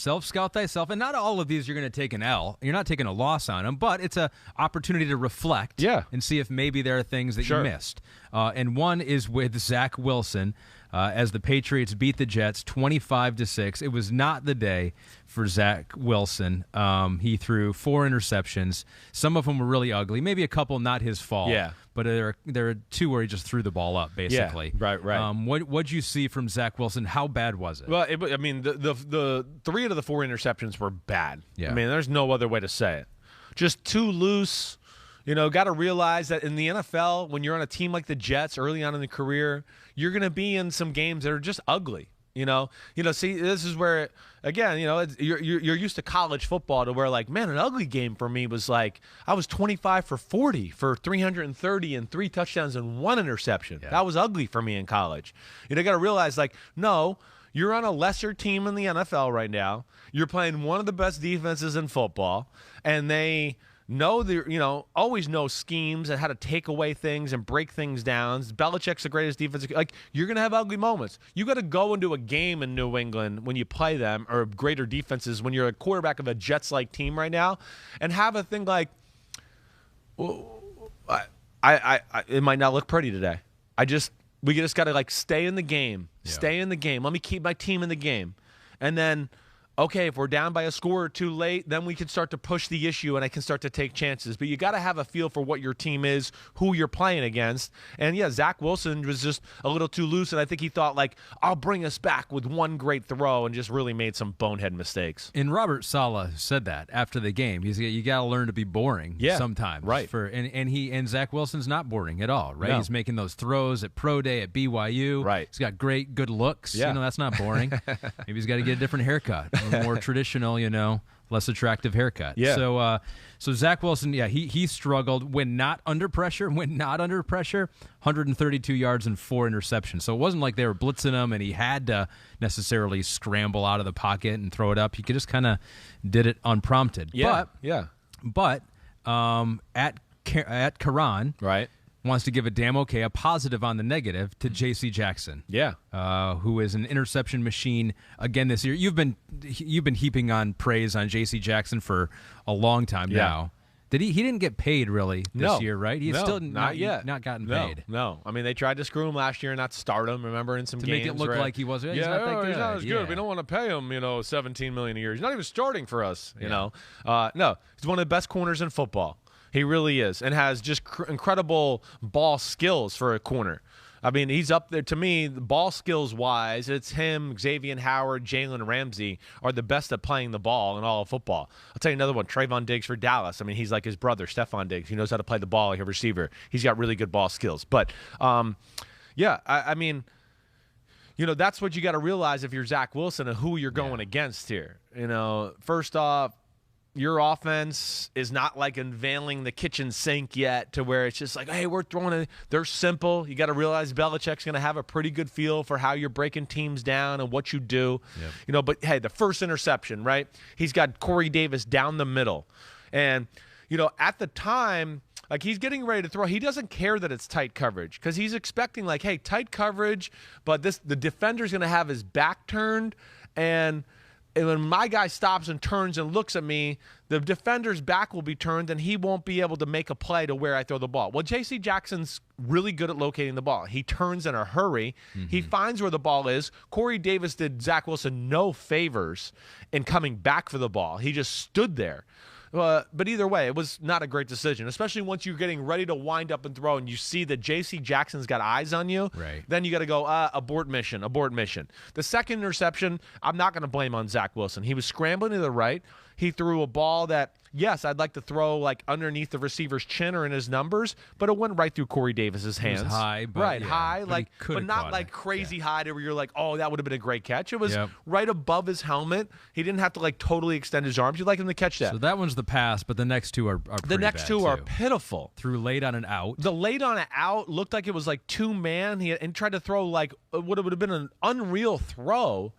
Self-scout thyself, and not all of these you're going to take an L. You're not taking a loss on them, but it's an opportunity to reflect and see if maybe there are things that you missed. And one is with Zach Wilson as the Patriots beat the Jets 25-6. It was not the day for Zach Wilson. He threw 4 interceptions. Some of them were really ugly. Maybe a couple not his fault. Yeah. But there are 2 where he just threw the ball up, basically. Yeah, right. What'd you see from Zach Wilson? How bad was it? Well, the 3 out of the 4 interceptions were bad. Yeah. I mean, there's no other way to say it. Just too loose. Got to realize that in the NFL, when you're on a team like the Jets early on in the career, you're going to be in some games that are just ugly. See, this is where, again, you're used to college football to where, like, man, an ugly game for me was like I was 25 for 40 for 330 and 3 touchdowns and 1 interception. Yeah. That was ugly for me in college. You got to realize, like, no, you're on a lesser team in the NFL right now. You're playing one of the best defenses in football, and they always know schemes and how to take away things and break things down. Belichick's the greatest defense. Like, you're going to have ugly moments. You got to go into a game in New England when you play them, or greater defenses when you're a quarterback of a Jets-like team right now, and have a thing like, it might not look pretty today. We just got to, like, stay in the game. Yeah. Stay in the game. Let me keep my team in the game. And then, okay, if we're down by a score or 2 late, then we can start to push the issue and I can start to take chances. But you got to have a feel for what your team is, who you're playing against. And, yeah, Zach Wilson was just a little too loose, and I think he thought, like, I'll bring us back with one great throw, and just really made some bonehead mistakes. And Robert Saleh said that after the game. You got to learn to be boring sometimes. Right. And Zach Wilson's not boring at all, right? No. He's making those throws at Pro Day at BYU. Right. He's got good looks. Yeah. That's not boring. Maybe he's got to get a different haircut. A more traditional, less attractive haircut. Yeah. So Zach Wilson, he struggled when not under pressure. 132 yards and 4 interceptions. So it wasn't like they were blitzing him and he had to necessarily scramble out of the pocket and throw it up. He could just kind of did it unprompted. Yeah. But at Karan, right, wants to give a positive on the negative to J.C. Jackson. Yeah. Who is an interception machine again this year. You've been heaping on praise on J.C. Jackson for a long time now. He didn't get paid really this year, right? He's still not yet. Not gotten paid. No. I mean, they tried to screw him last year and not start him, remember, in some games. To make it look like he wasn't. He's not that good. He's not as good. We don't want to pay him, $17 million a year. He's not even starting for us, you know. No, he's one of the best corners in football. He really is, and has just incredible ball skills for a corner. I mean, he's up there. To me, ball skills-wise, it's him, Xavier Howard, Jalen Ramsey are the best at playing the ball in all of football. I'll tell you another one, Trayvon Diggs for Dallas. I mean, he's like his brother, Stephon Diggs. He knows how to play the ball like a receiver. He's got really good ball skills. But, I mean, that's what you got to realize if you're Zach Wilson and who you're going against here. First off, your offense is not like unveiling the kitchen sink yet to where it's just like, hey, we're throwing it. They're simple. You got to realize Belichick's going to have a pretty good feel for how you're breaking teams down and what you do. Yep. But, hey, the first interception, right? He's got Corey Davis down the middle. And, at the time, like, he's getting ready to throw. He doesn't care that it's tight coverage because he's expecting, like, hey, tight coverage, but the defender's going to have his back turned, and when my guy stops and turns and looks at me, the defender's back will be turned and he won't be able to make a play to where I throw the ball. Well, J.C. Jackson's really good at locating the ball. He turns in a hurry. Mm-hmm. He finds where the ball is. Corey Davis did Zach Wilson no favors in coming back for the ball. He just stood there. But either way, it was not a great decision, especially once you're getting ready to wind up and throw and you see that J.C. Jackson's got eyes on you. Right. Then you got to go, abort mission. The second interception, I'm not going to blame on Zach Wilson. He was scrambling to the right. He threw a ball that, yes, I'd like to throw like underneath the receiver's chin or in his numbers, but it went right through Corey Davis's hands. It was high, but high, but not like crazy high to where you're like, oh, that would have been a great catch. It was right above his helmet. He didn't have to like totally extend his arms. You'd like him to catch that. So that one's the pass, but the next two are pretty the next bad two too. are pitiful. Threw late on an out. The late on an out looked like it was like 2-man. And tried to throw like what would have been an unreal throw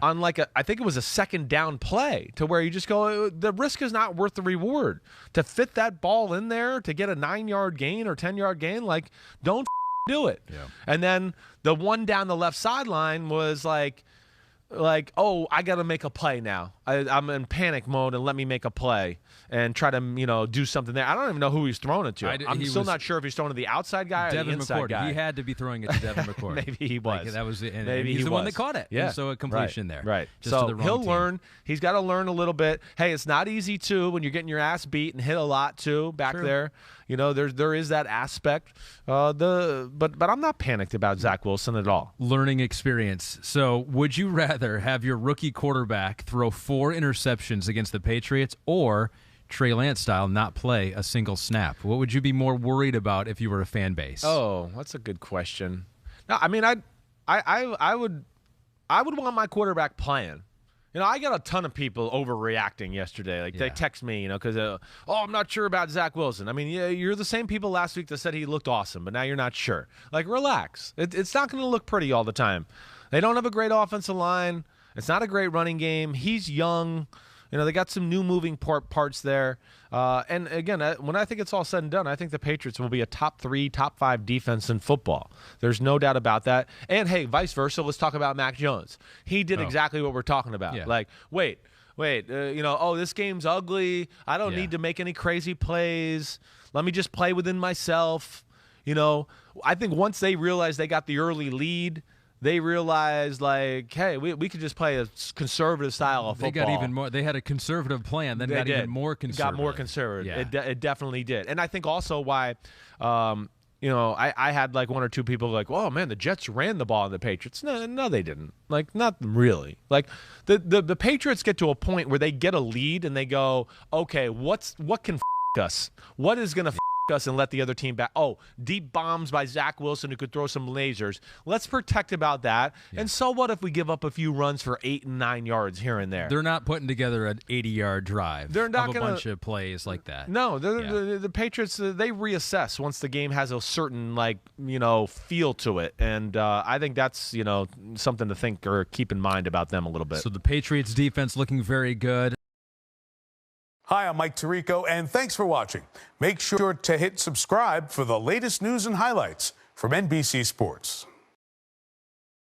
on like I think it was a second down play to where you just go, the risk is not worth the reward. To fit that ball in there to get a 9-yard gain or 10-yard gain, like, don't do it. Yeah. And then the one down the left sideline was like, oh, I got to make a play now. I'm in panic mode and let me make a play and try to, do something there. I don't even know who he's throwing it to. I'm still not sure if he's throwing to the outside guy or the inside guy. He had to be throwing it to Devin McCourty. Maybe he was. That was it. And Maybe he's he the was. one that caught it. Yeah. And so a completion there. Right. Just so to the wrong he'll team. learn. He's got to learn a little bit. Hey, it's not easy, too, when you're getting your ass beat and hit a lot, too, back there. There is that aspect. But I'm not panicked about Zach Wilson at all. Learning experience. So would you rather have your rookie quarterback throw 4 interceptions against the Patriots or Trey Lance style not play a single snap? What would you be more worried about if you were a fan base? Oh, that's a good question. No, I mean, I would want my quarterback playing. I got a ton of people overreacting yesterday. They text me, because, I'm not sure about Zach Wilson. I mean, you're the same people last week that said he looked awesome, but now you're not sure. Relax. It's not going to look pretty all the time. They don't have a great offensive line. It's not a great running game. He's young. They got some new moving parts there. And again, when I think it's all said and done, I think the Patriots will be a top 3, top 5 defense in football. There's no doubt about that. And hey, vice versa. Let's talk about Mac Jones. He did exactly what we're talking about. Yeah. Wait, this game's ugly. I don't need to make any crazy plays. Let me just play within myself. I think once they realized they got the early lead, they realized, hey, we could just play a conservative style of football. They got even more. They had a conservative plan, then got even more conservative. Got more conservative. Yeah. It definitely did. And I think also why, I had 1 or 2 people oh, man, the Jets ran the ball on the Patriots. No, they didn't. Not really. The Patriots get to a point where they get a lead and they go, okay, what can us? What is going to us and let the other team back? Oh, deep bombs by Zach Wilson who could throw some lasers. Let's protect about that. Yeah. And so what if we give up a few runs for 8 and 9 yards here and there? They're not putting together an 80-yard drive. They're not a bunch of plays like that. No, the Patriots, they reassess once the game has a certain feel to it. And I think that's something to think or keep in mind about them a little bit. So the Patriots defense looking very good. Hi, I'm Mike Tirico, and thanks for watching. Make sure to hit subscribe for the latest news and highlights from NBC Sports.